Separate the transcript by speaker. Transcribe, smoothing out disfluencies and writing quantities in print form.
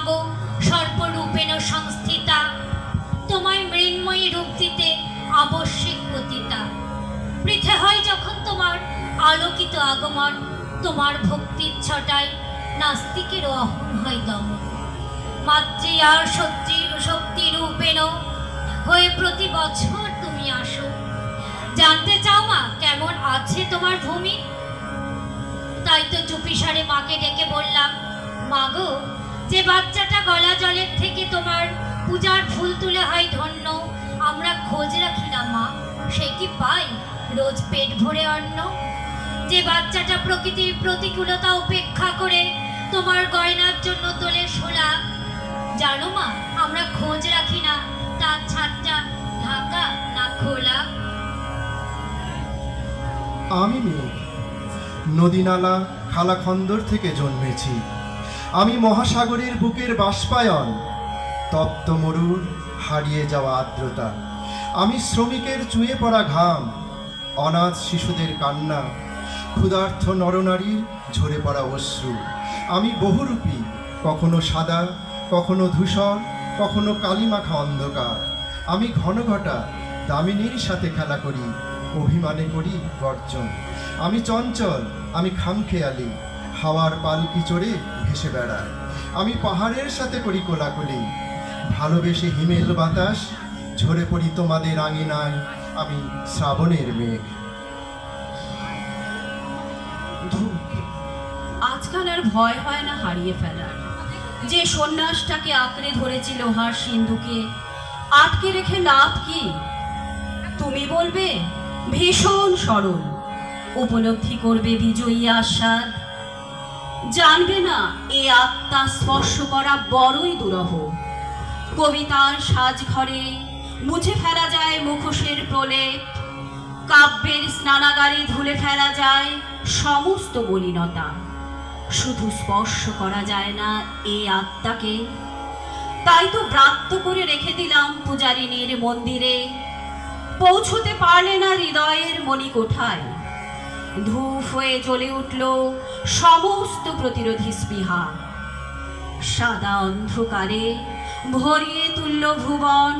Speaker 1: মাগো সর্বরূপেণ সংস্থিতা, তোমায় মৃন্ময়ী রূপ দিতে আবশ্যিক পতিতা। পৃথে হয় যখন তোমার আলোকিত আগমন, তোমার ভক্তির ছটায় নাস্তিকেরও অহং হয় দমন। মাতৃ আর শক্তি রূপেণ হয়ে প্রতি বছর তুমি আসো। জানতে চাও মা কেমন আছে তোমার ভূমি? তাই তো চুপিসারে মাকে ডেকে বললাম, মাগো যে বাচ্চাটা গলা জলের থেকে তোমার পূজার ফুল তুলে হয় ধন্য, আমরা খোঁজ রাখি না মা, সে কি পাই রোজ পেট ভরে অন্ন? যে বাচ্চাটা প্রকৃতির প্রতিকূলতা উপেক্ষা করে তোমার গয়নার জন্য তোলে শোলা, জানো মা আমরা খোঁজ রাখি না তার ছাদটা ঢাকা না খোলা?
Speaker 2: আমি মেঘ, নদীনালা খালাখন্দর থেকে জন্মেছি। আমি মহাসাগরের বুকের বাষ্পায়ন, তপ্ত মরুর হারিয়ে যাওয়া আর্দ্রতা। আমি শ্রমিকের চুয়ে পড়া ঘাম, অনাথ শিশুদের কান্না, ক্ষুধার্থ নরনারীর ঝরে পড়া অশ্রু। আমি বহুরূপী, কখনো সাদা, কখনো ধূসর, কখনো কালিমাখা অন্ধকার। আমি ঘনঘটা দামিনীর সাথে খেলা করি, অভিমানে করি গর্জন। আমি চঞ্চল, আমি খামখেয়ালি, হাওয়ার পালকি চড়ে ভেসে বেড়ায়। আমি পাহাড়ের সাথে করি কোলাকুলি, ভালোবেসে হিমেল বাতাস, ঝরে পড়ি তোমাদের আঙিনায়। আমি শ্রাবণের মেঘ।
Speaker 3: আজকাল আর ভয় হয় না হারিয়ে ফেলার। যে সন্ন্যাসটাকে আঁকড়ে ধরেছিল লোহার সিন্ধুকে, আটকে রেখে লাভ কি? তুমি বলবে ভীষণ সরল, উপলব্ধি করবে বিজয়ী আস্বাদ। জানবে না এ আত্মা স্পর্শ করা বড়ই দুরূহ। কবিতার সাজঘরে মুছে ফেলা যায় মুখোশের প্রলেপ, কাব্যের স্নানাগারে ধুলে ফেলা যায় সমস্ত মলিনতা। শুধু স্পর্শ করা যায় না এ আত্মাকে। তাই তো ব্রাত্য করে রেখে দিলাম পূজারিনীর মন্দিরে, পৌঁছতে পারলে না হৃদয়ের মণিকোঠায়। ধূপ হয়ে জ্বলে উঠল সমস্ত প্রতিরোধী স্পৃহা। সাদা অন্ধকারে ভরিয়ে তুলল ভুবন।